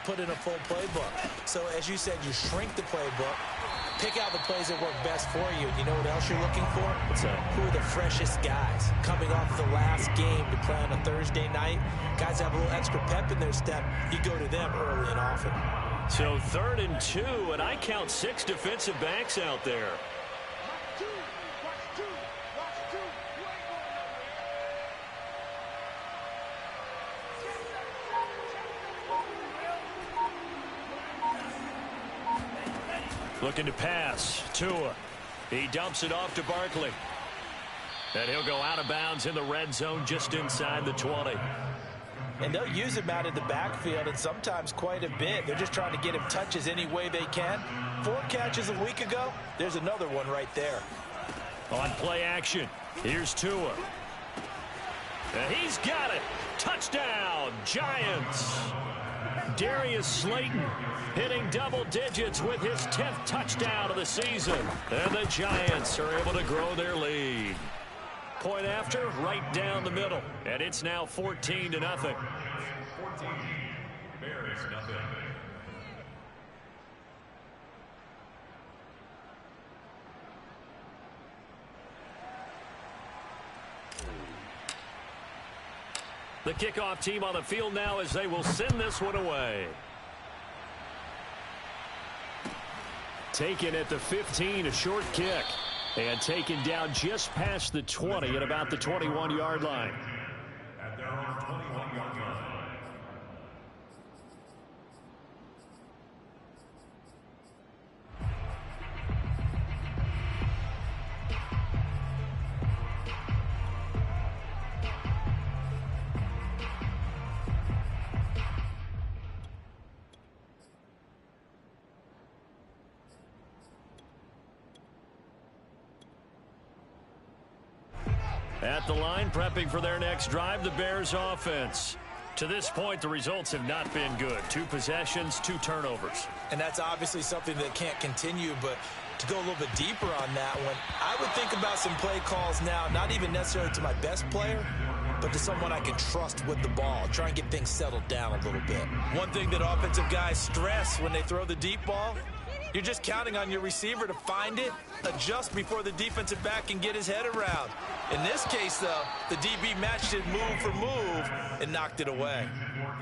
put in a full playbook. So as you said, you shrink the playbook, pick out the plays that work best for you. And you know what else you're looking for? Who are the freshest guys coming off the last game to play on a Thursday night? Guys have a little extra pep in their step. You go to them early and often. So 3rd and 2, and I count 6 defensive backs out there. Looking to pass. Tua. He dumps it off to Barkley. And he'll go out of bounds in the red zone just inside the 20. And they'll use him out of the backfield, and sometimes quite a bit. They're just trying to get him touches any way they can. 4 catches a week ago. There's another one right there. On play action, here's Tua. And he's got it. Touchdown, Giants. Darius Slayton hitting double digits with his 10th touchdown of the season. And the Giants are able to grow their lead. Point after, right down the middle. And it's now 14-0. 14, Bears nothing. The kickoff team on the field now as they will send this one away. Taken at the 15, a short kick. And taken down just past the 20 at about the 21-yard line. At their own 21-yard line. At the line, prepping for their next drive, the Bears offense. To this point, the results have not been good. 2 possessions, 2 turnovers. And that's obviously something that can't continue, but to go a little bit deeper on that one, I would think about some play calls now, not even necessarily to my best player, but to someone I can trust with the ball. Try and get things settled down a little bit. One thing that offensive guys stress when they throw the deep ball, you're just counting on your receiver to find it, adjust before the defensive back can get his head around. In this case, though, the DB matched it move for move and knocked it away.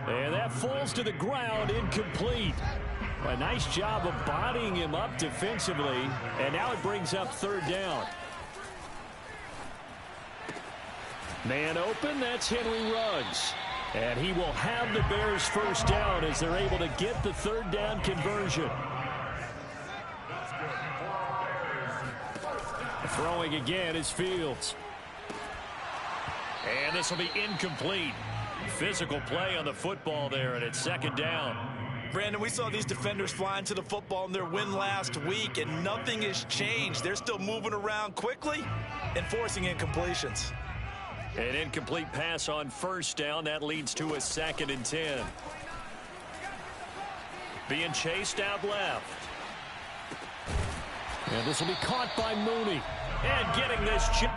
And that falls to the ground, incomplete. A nice job of bodying him up defensively, and now it brings up 3rd down. Man open, that's Henry Ruggs. And he will have the Bears' 1st down as they're able to get the 3rd down conversion. Throwing again is Fields. And this will be incomplete. Physical play on the football there, and it's 2nd down. Brandon, we saw these defenders flying to the football in their win last week, and nothing has changed. They're still moving around quickly and forcing incompletions. An incomplete pass on 1st down. That leads to a 2nd and 10. Being chased out left. And this will be caught by Mooney. And getting this chip.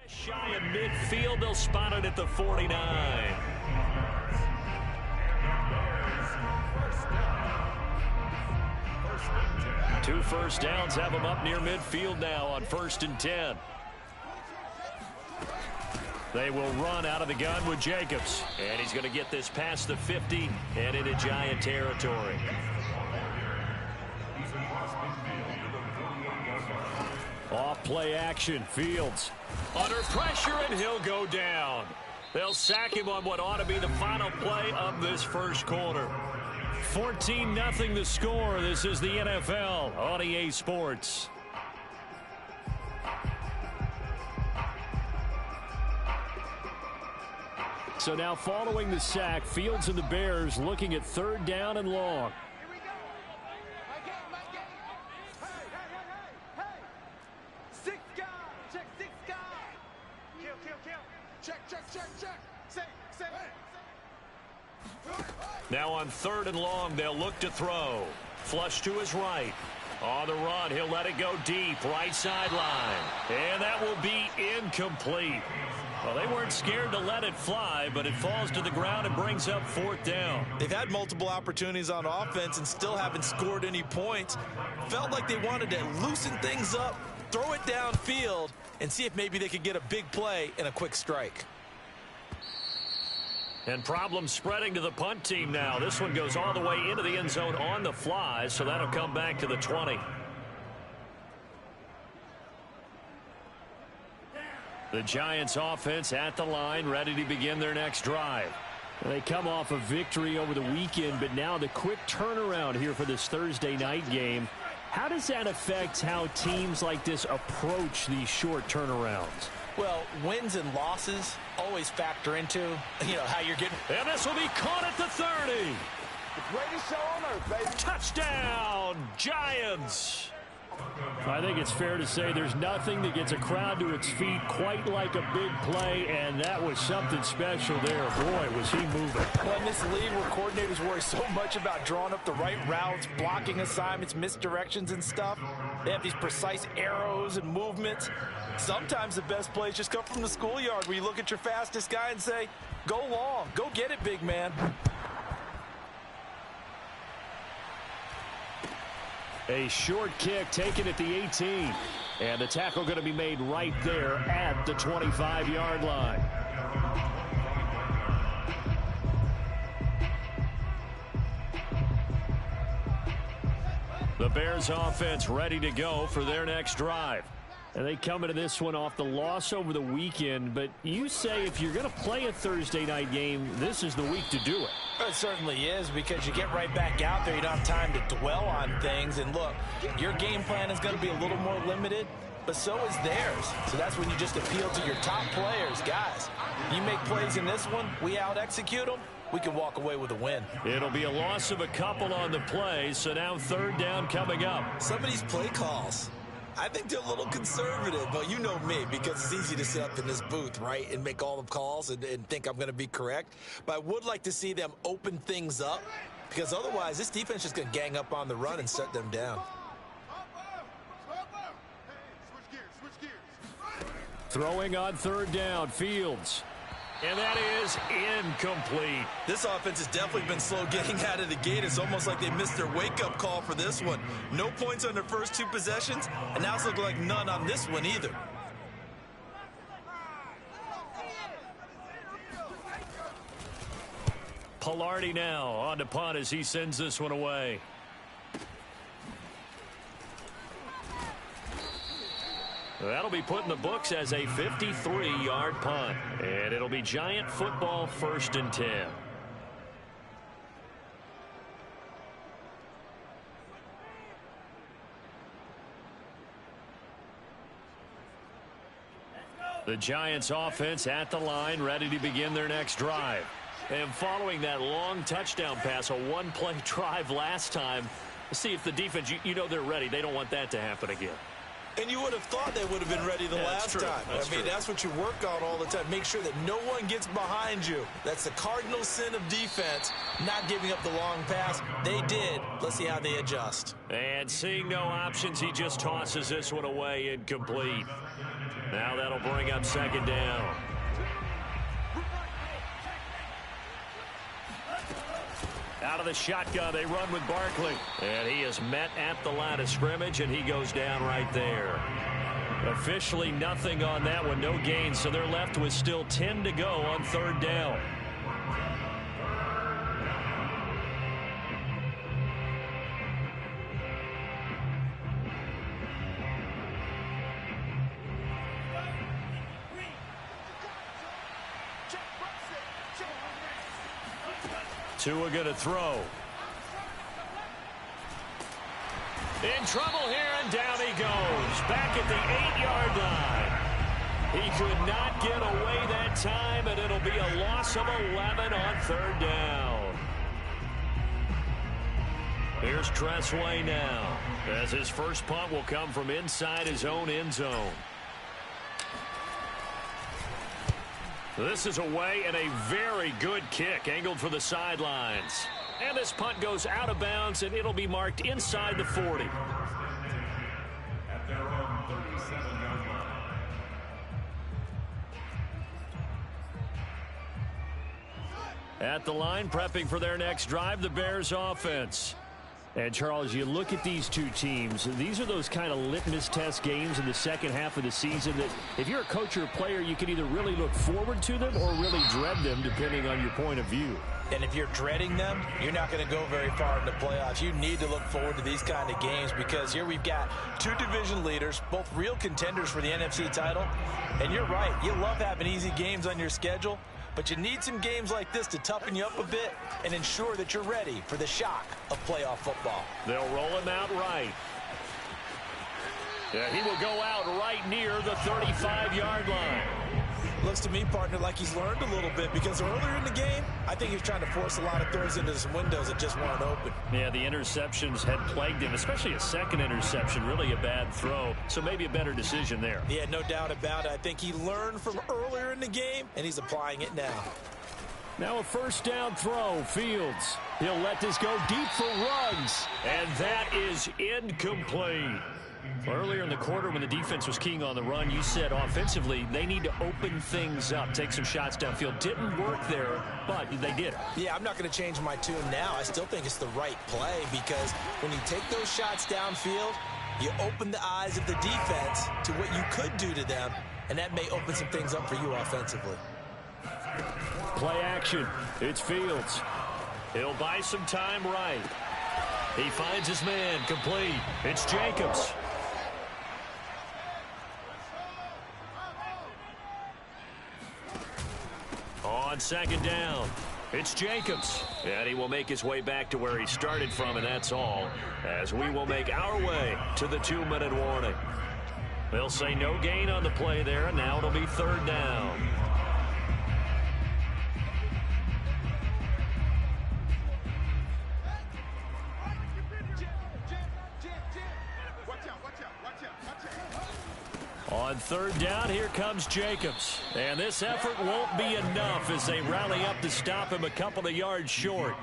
Shy of midfield, they'll spot it at the 49. Two first downs have them up near midfield now on 1st and 10. They will run out of the gun with Jacobs. And he's going to get this past the 50 and into Giant territory. Off play action. Fields under pressure, and he'll go down. They'll sack him on what ought to be the final play of this first quarter. 14-0 the score. This is the NFL on EA Sports. So now following the sack, Fields and the Bears looking at 3rd down and long. Now on 3rd and long, they'll look to throw. Flush to his right. On the run, he'll let it go deep, right sideline. And that will be incomplete. Well, they weren't scared to let it fly, but it falls to the ground and brings up 4th down. They've had multiple opportunities on offense and still haven't scored any points. Felt like they wanted to loosen things up, throw it downfield, and see if maybe they could get a big play and a quick strike. And problems spreading to the punt team now. This one goes all the way into the end zone on the fly, so that'll come back to the 20. The Giants offense at the line, ready to begin their next drive. They come off a victory over the weekend, but now the quick turnaround here for this Thursday night game. How does that affect how teams like this approach these short turnarounds? Well, wins and losses always factor into, how you're getting. And this will be caught at the 30. The greatest show on earth, baby. Touchdown, Giants. I think it's fair to say there's nothing that gets a crowd to its feet quite like a big play, and that was something special there. Boy, was he moving. Well, in this league where coordinators worry so much about drawing up the right routes, blocking assignments, misdirections and stuff, they have these precise arrows and movements. Sometimes the best plays just come from the schoolyard where you look at your fastest guy and say, go long, go get it, big man. A short kick taken at the 18. And the tackle going to be made right there at the 25-yard line. The Bears offense ready to go for their next drive. And they come into this one off the loss over the weekend, but you say if you're going to play a Thursday night game, this is the week to do it. It certainly is, because you get right back out there. You don't have time to dwell on things. And look, your game plan is going to be a little more limited, but so is theirs. So that's when you just appeal to your top players. Guys, you make plays in this one, we out-execute them, we can walk away with a win. It'll be a loss of a couple on the play, so now 3rd down coming up. Some of these play calls, I think they're a little conservative, but you know me, because it's easy to sit up in this booth, right, and make all the calls and think I'm going to be correct. But I would like to see them open things up, because otherwise this defense is going to gang up on the run and shut them down. Throwing on 3rd down, Fields. And that is incomplete. This offense has definitely been slow getting out of the gate. It's almost like they missed their wake-up call for this one. No points on their first 2 possessions, and now it's looking like none on this one either. Pilardi now on to punt as he sends this one away. That'll be put in the books as a 53-yard punt. And it'll be Giant football, 1st and 10. The Giants offense at the line, ready to begin their next drive. And following that long touchdown pass, a 1-play drive last time, see if the defense, you know they're ready. They don't want that to happen again. And you would have thought they would have been ready the last time. That's what you work on all the time. Make sure that no one gets behind you. That's the cardinal sin of defense, not giving up the long pass. They did. Let's see how they adjust. And seeing no options, he just tosses this one away incomplete. Now that'll bring up second down. Out of the shotgun, they run with Barkley. And he is met at the line of scrimmage, and he goes down right there. Officially nothing on that one, no gain, so they're left with still 10 to go on third down. Tua going to throw. In trouble here, and down he goes. Back at the 8-yard line. He could not get away that time, and it'll be a loss of 11 on third down. Here's Tressway now, as his first punt will come from inside his own end zone. This is away, and a very good kick angled for the sidelines. And this punt goes out of bounds, and it'll be marked inside the 40. At their own 37-yard line. At the line, prepping for their next drive, the Bears offense. And, Charles, you look at these two teams, these are those kind of litmus test games in the second half of the season that if you're a coach or a player, you can either really look forward to them or really dread them, depending on your point of view. And if you're dreading them, you're not going to go very far in the playoffs. You need to look forward to these kind of games because here we've got two division leaders, both real contenders for the NFC title. And you're right, you love having easy games on your schedule, but you need some games like this to toughen you up a bit and ensure that you're ready for the shock of playoff football. They'll roll him out right. Yeah, he will go out right near the 35-yard line. Looks to me, partner, like he's learned a little bit because earlier in the game, I think he was trying to force a lot of throws into some windows that just weren't open. Yeah, the interceptions had plagued him, especially a second interception, really a bad throw. So maybe a better decision there. Yeah, no doubt about it. I think he learned from earlier in the game, and he's applying it now. Now a first down throw, Fields. He'll let this go deep for Ruggs, and that is incomplete. Earlier in the quarter when the defense was keying on the run, you said offensively they need to open things up, take some shots downfield. Didn't work there, but they did it. Yeah, I'm not going to change my tune now. I still think it's the right play because when you take those shots downfield, you open the eyes of the defense to what you could do to them, and that may open some things up for you offensively. Play action. It's Fields. He'll buy some time right. He finds his man complete. It's Jacobs. On second down, it's Jacobs. And he will make his way back to where he started from, and that's all, as we will make our way to the 2-minute warning. They'll say no gain on the play there, and now it'll be third down. On third down, here comes Jacobs. And this effort won't be enough as they rally up to stop him a couple of yards short.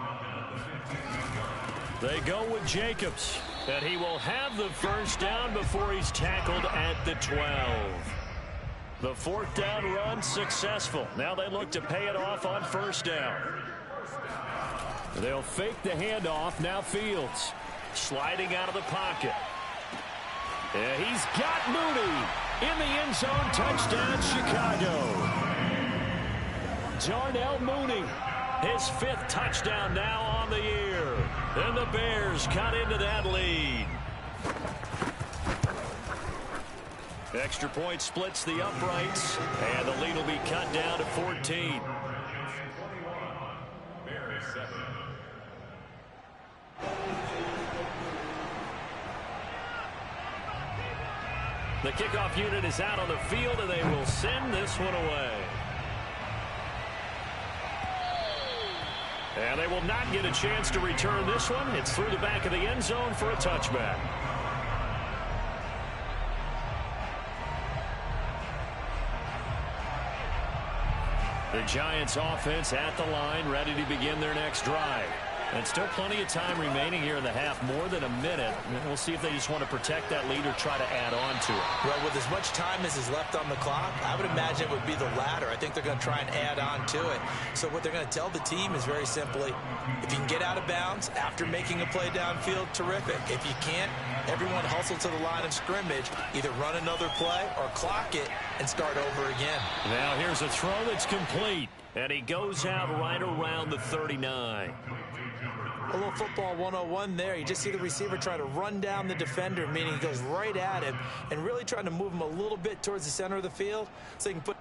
They go with Jacobs, and he will have the first down before he's tackled at the 12. The fourth down run successful. Now they look to pay it off on first down. They'll fake the handoff. Now Fields sliding out of the pocket. And he's got Mooney. In the end zone, touchdown, Chicago. Darnell Mooney, his 5th touchdown now on the year. And the Bears cut into that lead. Extra point splits the uprights, and the lead will be cut down to 14. The kickoff unit is out on the field, and they will send this one away. And they will not get a chance to return this one. It's through the back of the end zone for a touchback. The Giants offense at the line, ready to begin their next drive. And still plenty of time remaining here in the half, more than a minute. And we'll see if they just want to protect that lead or try to add on to it. Well, with as much time as is left on the clock, I would imagine it would be the latter. I think they're going to try and add on to it. So what they're going to tell the team is very simply, if you can get out of bounds after making a play downfield, terrific. If you can't, everyone hustle to the line of scrimmage, either run another play or clock it and start over again. Now here's a throw that's complete, and he goes out right around the 39. A little football 101 there. You just see the receiver try to run down the defender, meaning he goes right at him and really trying to move him a little bit towards the center of the field so he can put...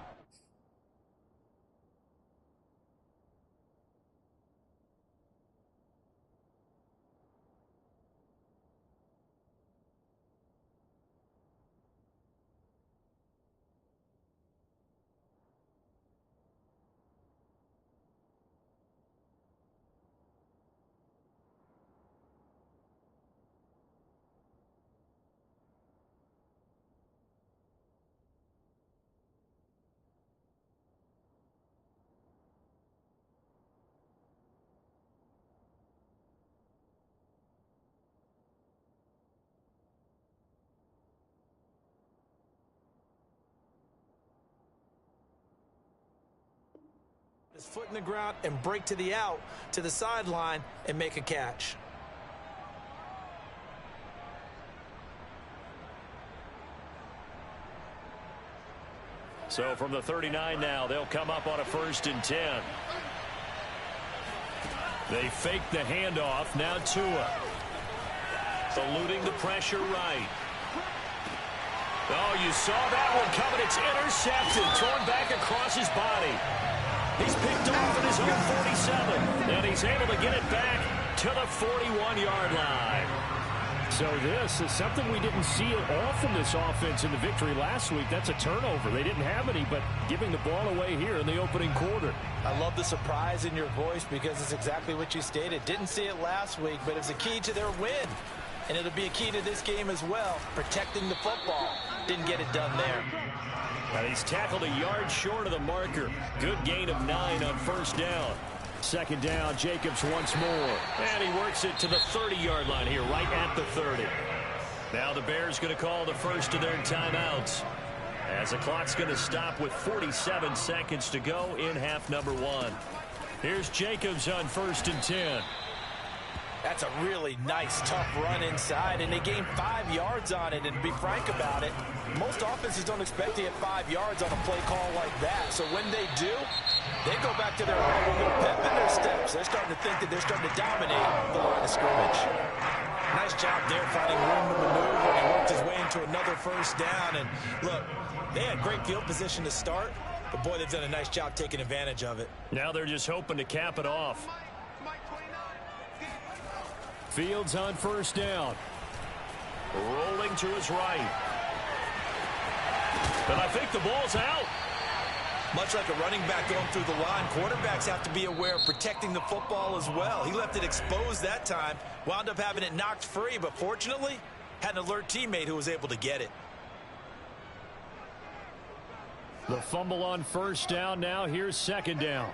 his foot in the ground and break to the out, to the sideline, and make a catch. So from the 39 now, they'll come up on a 1st and 10. They fake the handoff. Now Tua. Eluding the pressure right. Oh, you saw that one coming. It's intercepted. Torn back across his body. He's picked off at his own 47. And he's able to get it back to the 41-yard line. So this is something we didn't see all from this offense in the victory last week. That's a turnover. They didn't have any, but giving the ball away here in the opening quarter. I love the surprise in your voice because it's exactly what you stated. Didn't see it last week, but it's a key to their win. And it'll be a key to this game as well, protecting the football. Didn't get it done there. And he's tackled a yard short of the marker. Good gain of 9 on 1st down. 2nd down, Jacobs once more. And he works it to the 30-yard line here, right at the 30. Now the Bears going to call the first of their timeouts, as the clock's going to stop with 47 seconds to go in half number 1. Here's Jacobs on 1st and 10. That's a really nice, tough run inside, and they gained 5 yards on it. And to be frank about it, most offenses don't expect to get 5 yards on a play call like that. So when they do, they go back to their line with a little pep in their steps. They're starting to think that they're starting to dominate the line of scrimmage. Nice job there finding room to maneuver. He worked his way into another 1st down. And look, they had great field position to start, but boy, they've done a nice job taking advantage of it. Now they're just hoping to cap it off. Fields on 1st down. Rolling to his right. And I think the ball's out. Much like a running back going through the line, quarterbacks have to be aware of protecting the football as well. He left it exposed that time, wound up having it knocked free, but fortunately, had an alert teammate who was able to get it. The fumble on 1st down. Now here's 2nd down.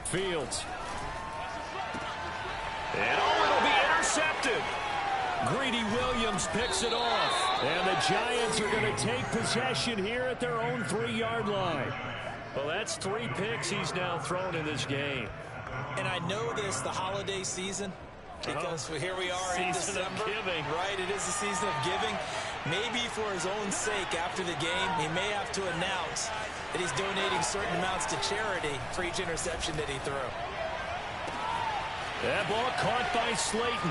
Fields. And it'll be intercepted. Greedy Williams picks it off. And the Giants are going to take possession here at their own 3-yard line. Well, that's 3 picks he's now thrown in this game. And I know this, the holiday season, because here we are in December. Season of giving. Right, it is the season of giving. Maybe for his own sake after the game, he may have to announce that he's donating certain amounts to charity for each interception that he threw. That ball caught by Slayton.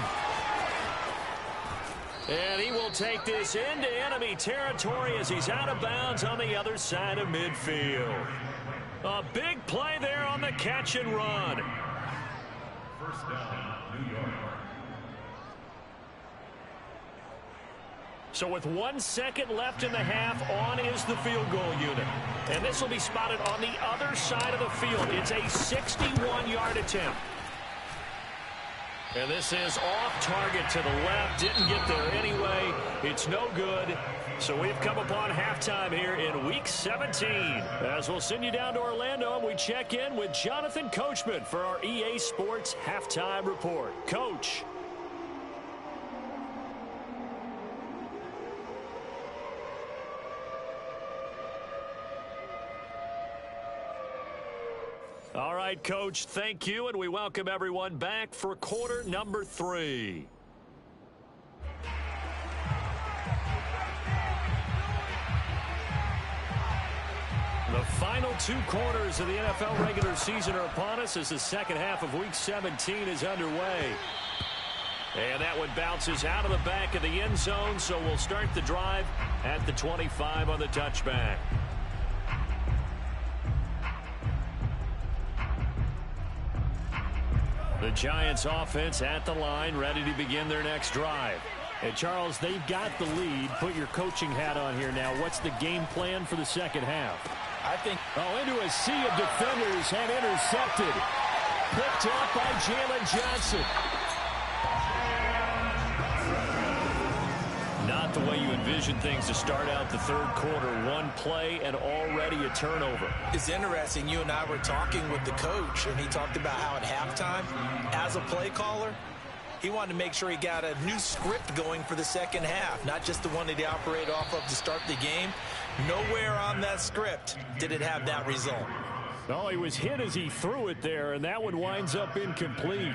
And he will take this into enemy territory as he's out of bounds on the other side of midfield. A big play there on the catch and run. 1st down, New York. So with 1 second left in the half, on is the field goal unit. And this will be spotted on the other side of the field. It's a 61-yard attempt. And this is off target to the left. Didn't get there anyway. It's no good. So we've come upon halftime here in Week 17. As we'll send you down to Orlando, and we check in with Jonathan Coachman for our EA Sports Halftime Report. Coach. All right, Coach, thank you, and we welcome everyone back for quarter number 3. The final 2 quarters of the NFL regular season are upon us as the second half of Week 17 is underway. And that one bounces out of the back of the end zone, so we'll start the drive at the 25 on the touchback. The Giants offense at the line, ready to begin their next drive. And Charles, they've got the lead. Put your coaching hat on here now. What's the game plan for the second half? I think... into a sea of defenders and intercepted. Picked up by Jalen Johnson. Not the way you envision things to start out the third quarter. One play and already a turnover. It's interesting. You and I were talking with the coach, and he talked about how at halftime, as a play caller, he wanted to make sure he got a new script going for the second half, not just the one that he operated off of to start the game. Nowhere on that script did it have that result. Oh, he was hit as he threw it there, and that one winds up incomplete.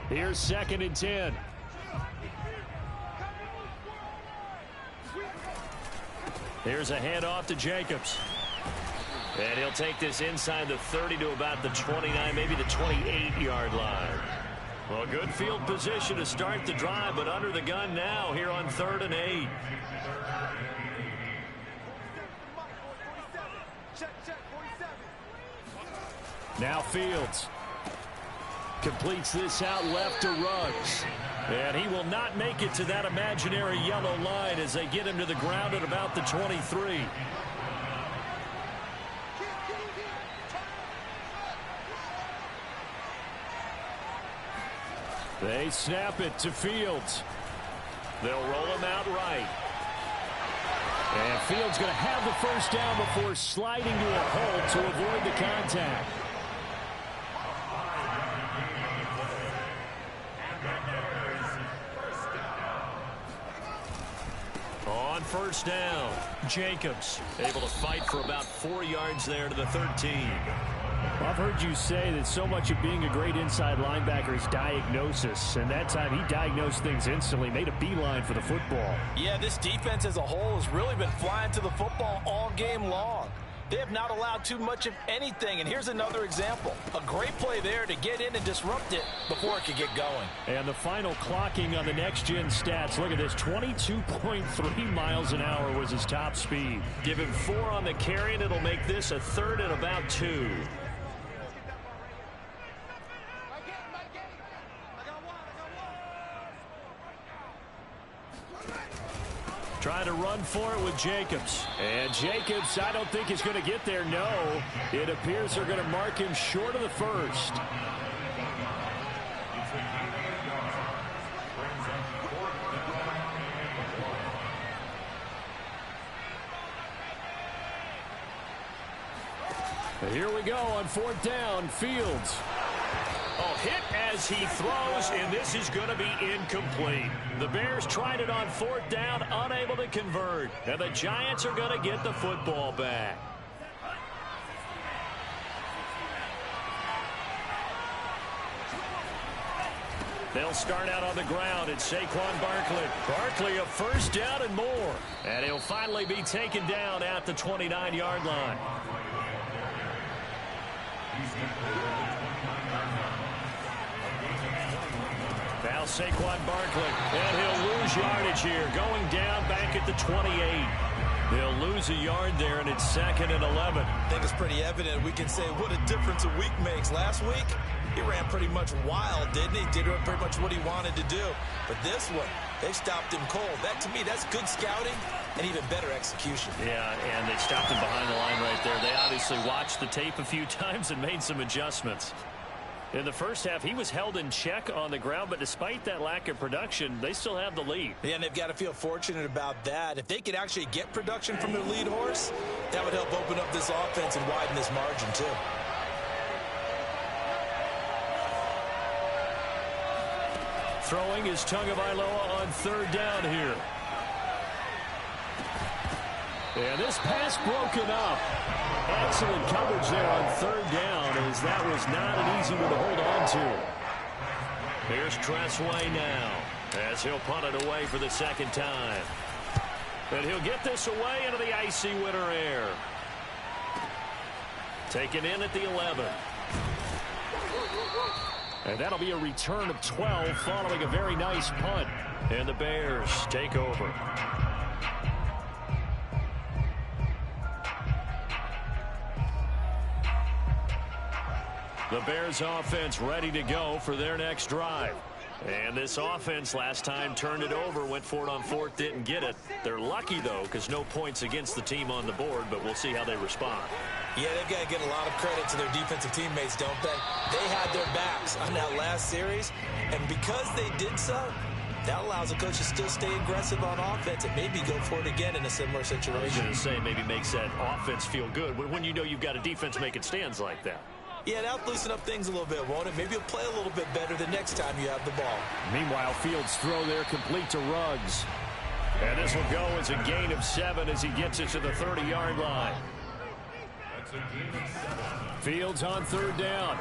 Here's 2nd and 10. Here's a handoff to Jacobs. And he'll take this inside the 30 to about the 29, maybe the 28-yard line. Well, good field position to start the drive, but under the gun now here on 3rd and 8. Now Fields. Completes this out left to Ruggs. And he will not make it to that imaginary yellow line as they get him to the ground at about the 23. They snap it to Fields. They'll roll him out right. And Fields going to have the first down before sliding to a hold to avoid the contact. On first down, Jacobs able to fight for about 4 yards there to the 13. Well, I've heard you say that so much of being a great inside linebacker is diagnosis, and that time he diagnosed things instantly, made a beeline for the football. Yeah, this defense as a whole has really been flying to the football all game long. They have not allowed too much of anything, and here's another example. A great play there to get in and disrupt it before it could get going. And the final clocking on the next-gen stats. Look at this, 22.3 miles an hour was his top speed. Give him 4 on the carry, and it'll make this a 3rd and about 2. Trying to run for it with Jacobs. And Jacobs, I don't think is going to get there. No, it appears they're going to mark him short of the first. Here we go on 4th down. Fields. Oh, hit as he throws, and this is going to be incomplete. The Bears tried it on 4th down, unable to convert. And the Giants are going to get the football back. They'll start out on the ground. It's Saquon Barkley. Barkley a first down and more. And he'll finally be taken down at the 29-yard line. Now Saquon Barkley, and he'll lose yardage here, going down back at the 28. They'll lose a yard there, and it's 2nd and 11. I think it's pretty evident. We can say what a difference a week makes. Last week, he ran pretty much wild, didn't he? Did pretty much what he wanted to do. But this one, They've stopped him cold. That, to me, that's good scouting and even better execution. Yeah, and they stopped him behind the line right there. They obviously watched the tape a few times and made some adjustments. In the first half, he was held in check on the ground, but despite that lack of production, they still have the lead. Yeah, and they've got to feel fortunate about that. If they could actually get production from their lead horse, that would help open up this offense and widen this margin, too. Throwing is Tagovailoa on third down here. And this pass broken up. Excellent coverage there on third down, as that was not an easy one to hold on to. Here's Tressway now, as he'll punt it away for the second time. And he'll get this away into the icy winter air. Taken in at the 11. And that'll be a return of 12 following a very nice punt. And the Bears take over. The Bears offense ready to go for their next drive. And this offense last time turned it over, went for it on fourth, didn't get it. They're lucky, though, because no points against the team on the board, but we'll see how they respond. Yeah, they've got to get a lot of credit to their defensive teammates, don't they? They had their backs on that last series, and because they did so, that allows the coach to still stay aggressive on offense and maybe go for it again in a similar situation. I was going to say, maybe makes that offense feel good when you know you've got a defense making stands like that. Yeah, that'll loosen up things a little bit, won't it? Maybe you'll play a little bit better the next time you have the ball. Meanwhile, Fields' throw there complete to Ruggs. And this will go as a gain of 7 as he gets it to the 30-yard line. Fields on third down.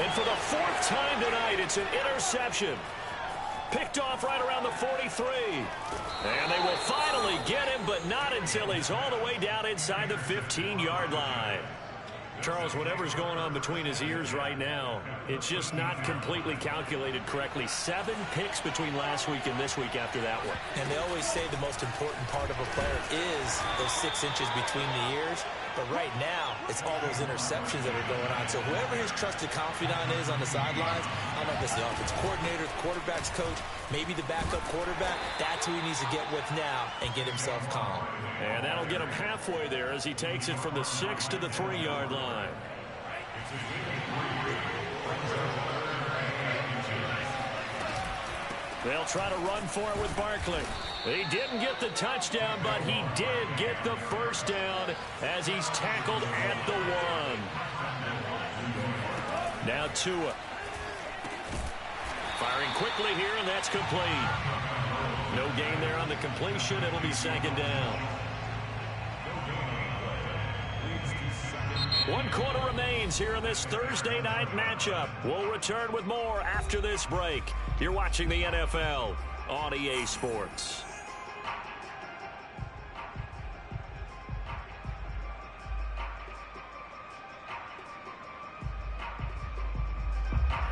And for the fourth time tonight, it's an interception. Picked off right around the 43. And they will finally get him, but not until he's all the way down inside the 15-yard line. Charles, whatever's going on between his ears right now, it's just not completely calculated correctly. 7 picks between last week and this week after that one. And they always say the most important part of a player is those 6 inches between the ears. But right now, it's all those interceptions that are going on. So whoever his trusted confidant is on the sidelines, I don't know if it's the offensive coordinator, the quarterback's coach, maybe the backup quarterback, that's who he needs to get with now and get himself calm. And that'll get him halfway there as he takes it from the 6 to the 3-yard line. They'll try to run for it with Barkley. He didn't get the touchdown, but he did get the first down as he's tackled at the 1. Now Tua. Firing quickly here, and that's complete. No gain there on the completion. It'll be second down. 1 quarter remains here in this Thursday night matchup. We'll return with more after this break. You're watching the NFL on EA Sports.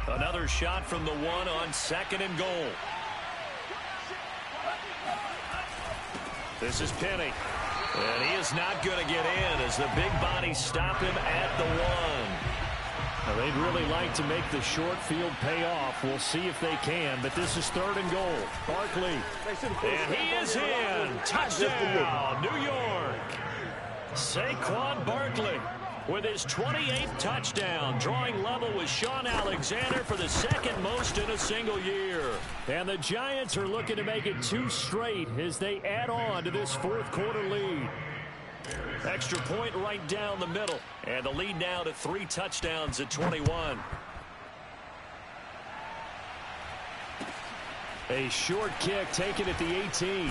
Another shot from the 1 on 2nd and goal. This is Penny. And he is not going to get in as the big bodies stop him at the 1. Now, they'd really like to make the short field pay off. We'll see if they can, but this is 3rd and goal. Barkley. And he is in. Touchdown, New York. Saquon Barkley with his 28th touchdown, drawing level with Sean Alexander for the 2nd most in a single year. And the Giants are looking to make it 2 straight as they add on to this 4th quarter lead. Extra point right down the middle. And the lead now to 3 touchdowns at 21. A short kick taken at the 18.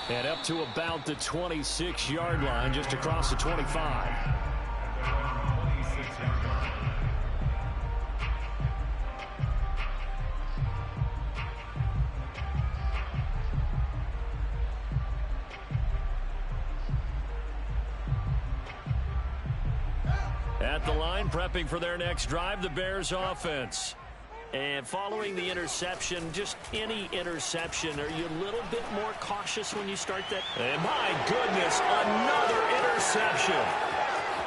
And up to about the 26-yard line, just across the 25. At the line, prepping for their next drive, the Bears offense. And following the interception, just any interception, are you a little bit more cautious when you start that? And my goodness, another interception.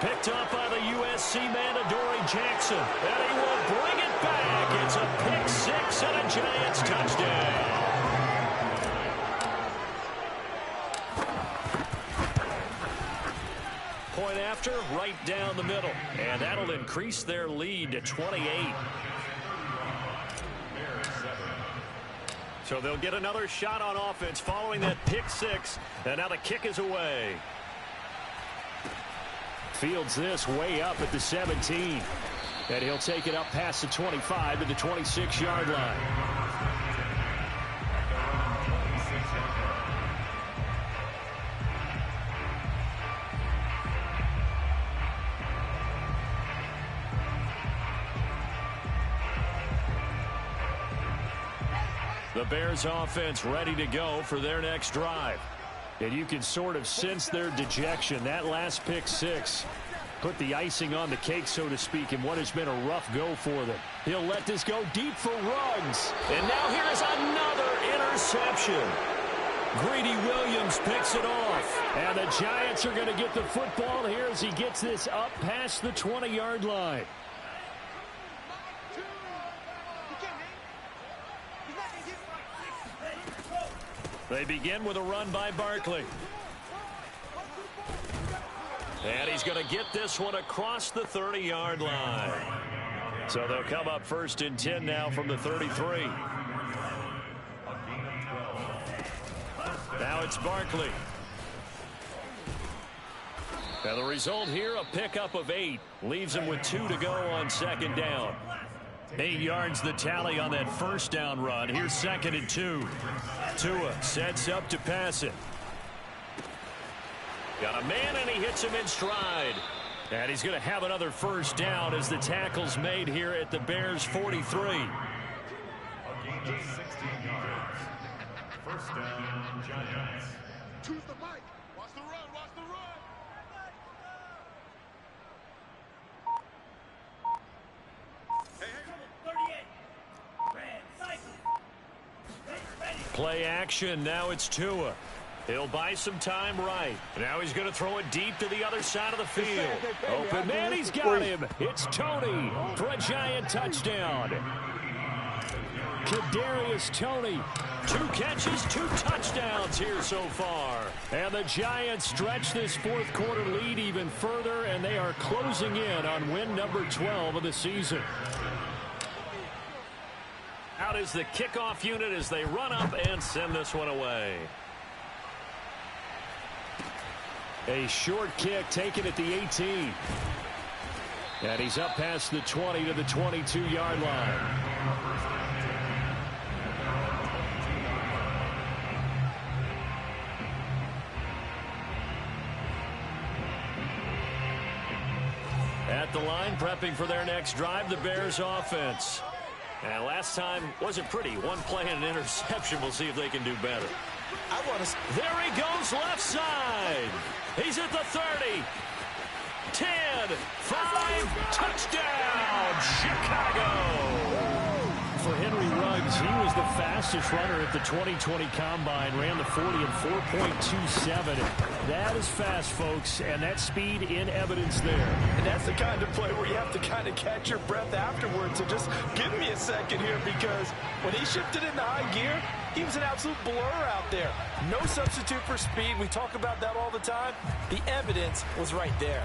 Picked up by the USC man, Adoree Jackson. And he will bring it back. It's a pick six and a Giants touchdown. Point after, right down the middle. And that'll increase their lead to 28. So they'll get another shot on offense following that pick six. And now the kick is away. Fields this way up at the 17. And he'll take it up past the 25 to the 26-yard line. The Bears offense ready to go for their next drive. And you can sort of sense their dejection. That last pick six put the icing on the cake, so to speak, in what has been a rough go for them. He'll let this go deep for Ruggs. And now here's another interception. Greedy Williams picks it off. And the Giants are going to get the football here as he gets this up past the 20-yard line. They begin with a run by Barkley. And he's going to get this one across the 30-yard line. So they'll come up first and 10 now from the 33. Now it's Barkley. And the result here, a pickup of 8. Leaves him with 2 to go on second down. 8 yards the tally on that first down run. Here's second and 2. Tua sets up to pass it. Got a man, and he hits him in stride. And he's going to have another first down as the tackle's made here at the Bears' 43. 16 yards. First down, Giants. Choose the mic. Watch the run. Watch the run. Play action. Now it's Tua. He'll buy some time right. Now he's going to throw it deep to the other side of the field. Open man, he's got him. It's Toney for a Giant touchdown. Kadarius Toney. 2 catches, 2 touchdowns here so far. And the Giants stretch this fourth quarter lead even further, and they are closing in on win number 12 of the season. Out is the kickoff unit as they run up and send this one away. A short kick taken at the 18. And he's up past the 20 to the 22-yard line. At the line, prepping for their next drive, the Bears offense. And last time wasn't pretty. One play and an interception. We'll see if they can do better. There he goes left side. He's at the 30. 10, 5, touchdown, Chicago. For Henry Ruggs, he was the fastest runner at the 2020 Combine, ran the 40 in 4.27. That is fast, folks, and that speed in evidence there. And that's the kind of play where you have to kind of catch your breath afterwards. So just give me a second here, because when he shifted into high gear, he was an absolute blur out there. No substitute for speed. We talk about that all the time. The evidence was right there.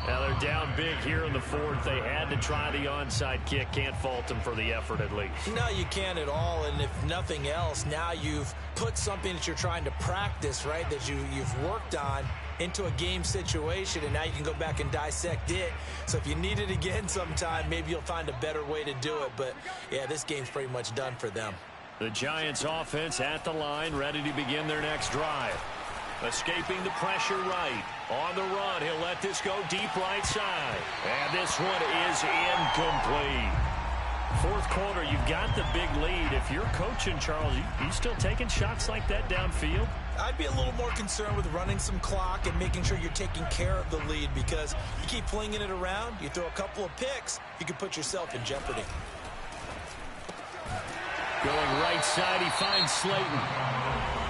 Now they're down big here in the fourth. They had to try the onside kick. Can't fault them for the effort at least. No, you can't at all. And if nothing else, now you've put something that you're trying to practice, right, that you've worked on into a game situation, and now you can go back and dissect it. So if you need it again sometime, maybe you'll find a better way to do it. But, yeah, this game's pretty much done for them. The Giants offense at the line, ready to begin their next drive. Escaping the pressure right. On the run, he'll let this go deep right side. And this one is incomplete. Fourth quarter, you've got the big lead. If you're coaching, Charles, you still taking shots like that downfield? I'd be a little more concerned with running some clock and making sure you're taking care of the lead, because you keep flinging it around, you throw a couple of picks, you can put yourself in jeopardy. Going right side, he finds Slayton.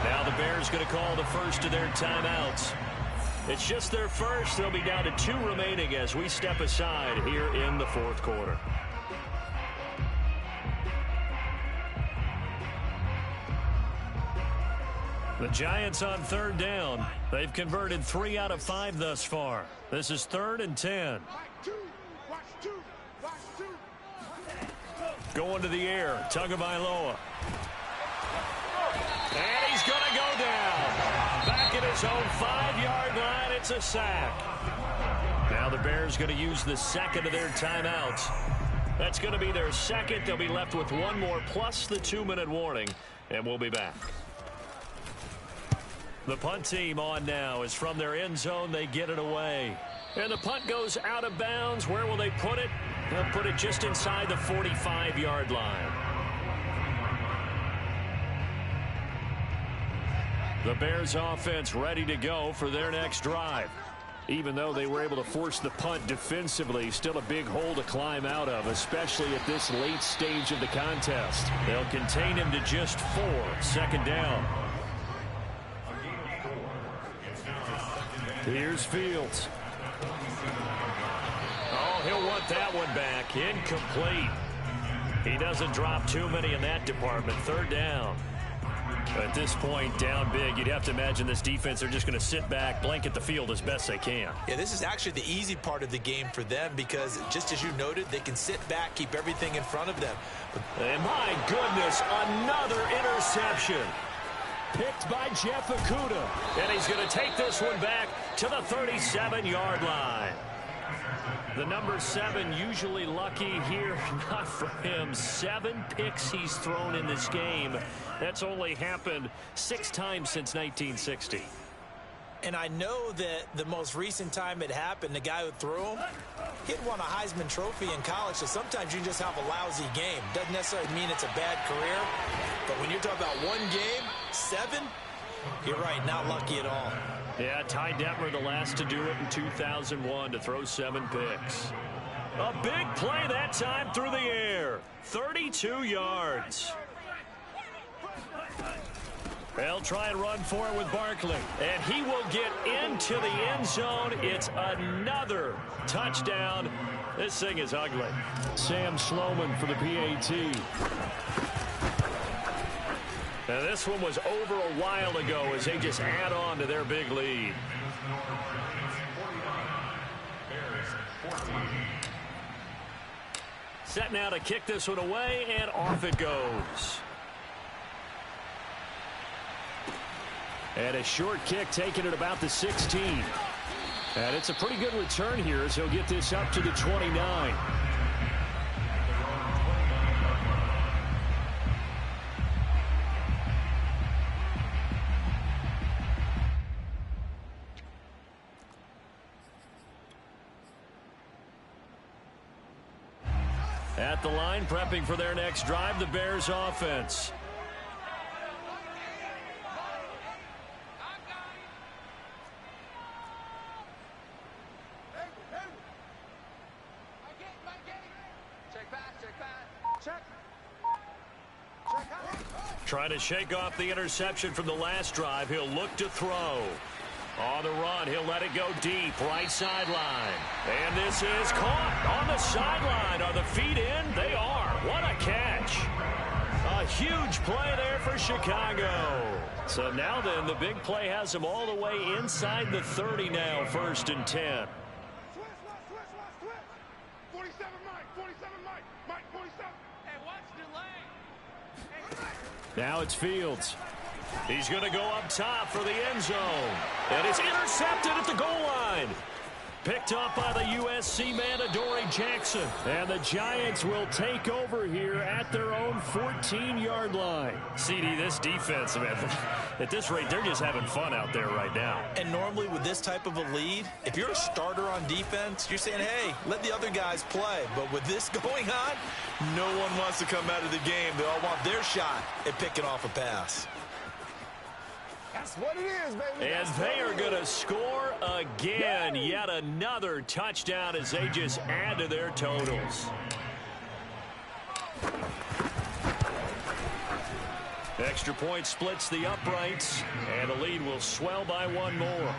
Now the Bears going to call the first of their timeouts. It's just their first. They'll be down to 2 remaining as we step aside here in the fourth quarter. The Giants on third down. They've converted 3 out of 5 thus far. This is 3rd and 10. Going to the air. Tagovailoa. And he's going to go down. Back at his own 5-yard line. It's a sack. Now the Bears going to use the second of their timeouts. That's going to be their second. They'll be left with 1 more plus the 2-minute warning. And we'll be back. The punt team on now is from their end zone. They get it away. And the punt goes out of bounds. Where will they put it? They'll put it just inside the 45-yard line. The Bears offense ready to go for their next drive. Even though they were able to force the punt defensively, still a big hole to climb out of, especially at this late stage of the contest. They'll contain him to just 4. Second down. Here's Fields. Oh, he'll want that one back. Incomplete. He doesn't drop too many in that department. Third down. At this point, down big, you'd have to imagine this defense, they're just going to sit back, blanket the field as best they can. Yeah, this is actually the easy part of the game for them because, just as you noted, they can sit back, keep everything in front of them. And my goodness, another interception. Picked by Jeff Okudah. And he's going to take this one back to the 37-yard line. The number 7 usually lucky here. Not for him. 7 picks he's thrown in this game. That's only happened 6 times since 1960. And I know that the most recent time it happened, the guy who threw him, he had won a Heisman Trophy in college, so sometimes you just have a lousy game. Doesn't necessarily mean it's a bad career, but when you're talking about 1 game, 7, you're right, not lucky at all. Yeah, Ty Detmer, the last to do it in 2001, to throw 7 picks. A big play that time through the air. 32 yards. They'll try and run for it with Barkley. And he will get into the end zone. It's another touchdown. This thing is ugly. Sam Sloman for the PAT. Now this one was over a while ago as they just add on to their big lead. Set now to kick this one away, and off it goes. And a short kick taken at about the 16. And it's a pretty good return here as he'll get this up to the 29. At the line, prepping for their next drive, the Bears offense. Trying to shake off the interception from the last drive. He'll look to throw. On the run, he'll let it go deep, right sideline. And this is caught on the sideline. Are the feet in? They are. What a catch. A huge play there for Chicago. So now then, the big play has them all the way inside the 30 now, 1st and 10. 47 Mike, 47. Hey, watch the lane. Now it's Fields. He's going to go up top for the end zone. And it's intercepted at the goal line. Picked up by the USC man, Adoree Jackson. And the Giants will take over here at their own 14-yard line. CD, this defense, man, at this rate, they're just having fun out there right now. And normally with this type of a lead, if you're a starter on defense, you're saying, hey, let the other guys play. But with this going on, no one wants to come out of the game. They all want their shot at picking off a pass. That's what it is, baby. And they are going to score again. Yet another touchdown as they just add to their totals. Extra point splits the uprights, and the lead will swell by one more.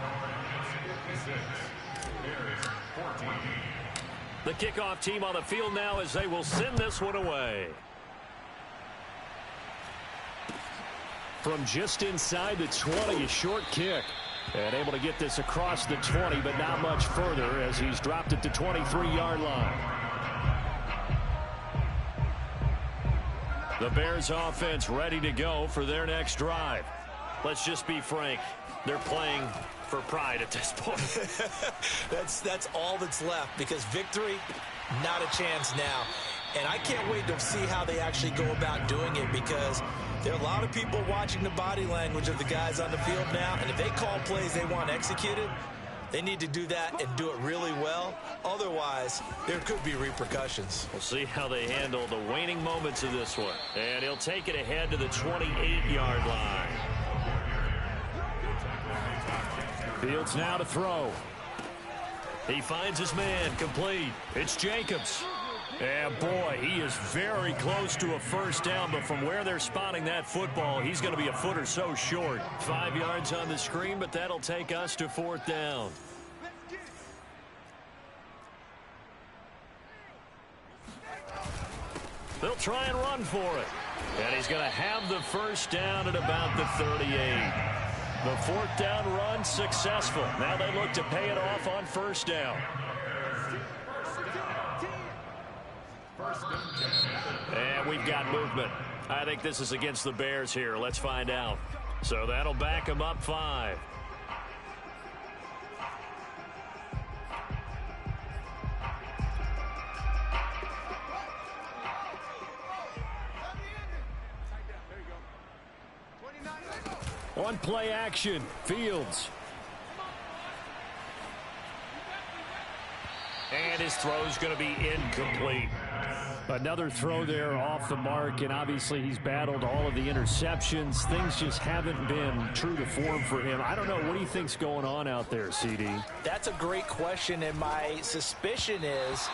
The kickoff team on the field now as they will send this one away. From just inside the 20, a short kick. And able to get this across the 20, but not much further as he's dropped it to 23-yard line. The Bears offense ready to go for their next drive. Let's just be frank. They're playing for pride at this point. That's all that's left, because victory, not a chance now. And I can't wait to see how they actually go about doing it, because there are a lot of people watching the body language of the guys on the field now, and if they call plays they want executed, they need to do that and do it really well. Otherwise, there could be repercussions. We'll see how they handle the waning moments of this one. And he'll take it ahead to the 28-yard line. Fields now to throw. He finds his man, complete. It's Jacobs. And boy, he is very close to a first down, but from where they're spotting that football, he's going to be a foot or so short. 5 yards on the screen, but that'll take us to 4th down. They'll try and run for it. And he's going to have the first down at about the 38. The 4th down run successful. Now they look to pay it off on first down. And we've got movement. I think this is against the Bears here. Let's find out. So that'll back them up 5. One play action. Fields. And his throw's going to be incomplete. Another throw there off the mark, and obviously he's battled all of the interceptions. Things just haven't been true to form for him. I don't know. What do you think's going on out there, CD? That's a great question, and my suspicion is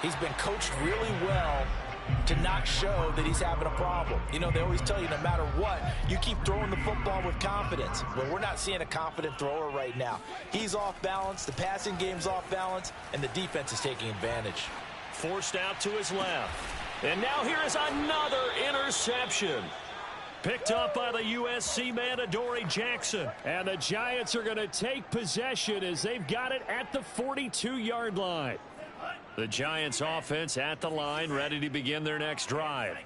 he's been coached really well to not show that he's having a problem. You know, they always tell you no matter what, you keep throwing the football with confidence. Well, we're not seeing a confident thrower right now. He's off balance, the passing game's off balance, and the defense is taking advantage. Forced out to his left. And now here is another interception. Picked up by the USC man, Adoree Jackson. And the Giants are going to take possession as they've got it at the 42-yard line. The Giants offense at the line, ready to begin their next drive.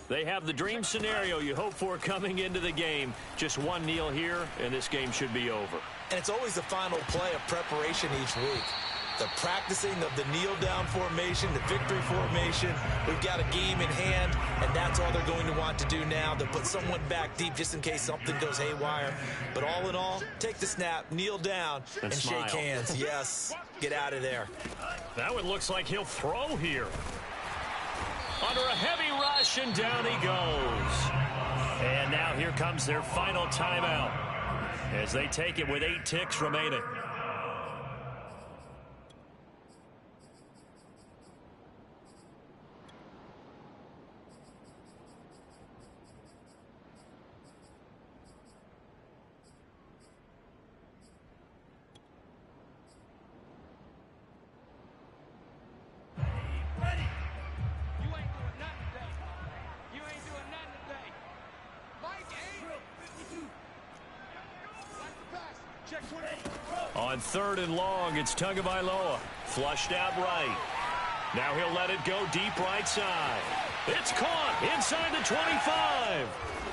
They have the dream scenario you hope for coming into the game. Just one kneel here, and this game should be over. And it's always the final play of preparation each week. The practicing of the kneel-down formation, the victory formation. We've got a game in hand, and that's all they're going to want to do now. They'll put someone back deep just in case something goes haywire. But all in all, take the snap, kneel down, and shake hands. Yes, get out of there. That one looks like he'll throw here. Under a heavy rush, and down he goes. And now here comes their final timeout as they take it with 8 ticks remaining. On 3rd and long, it's Tagovailoa. Flushed out right. Now he'll let it go deep right side. It's caught inside the 25.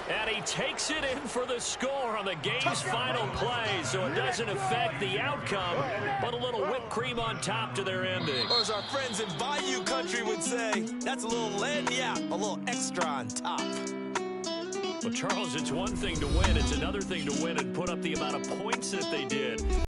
And he takes it in for the score on the game's final play, so it doesn't affect the outcome, but a little whipped cream on top to their ending. Or as our friends in Bayou Country would say, that's a little lagniappe, a little extra on top. Well, Charles, it's one thing to win. It's another thing to win and put up the amount of points that they did.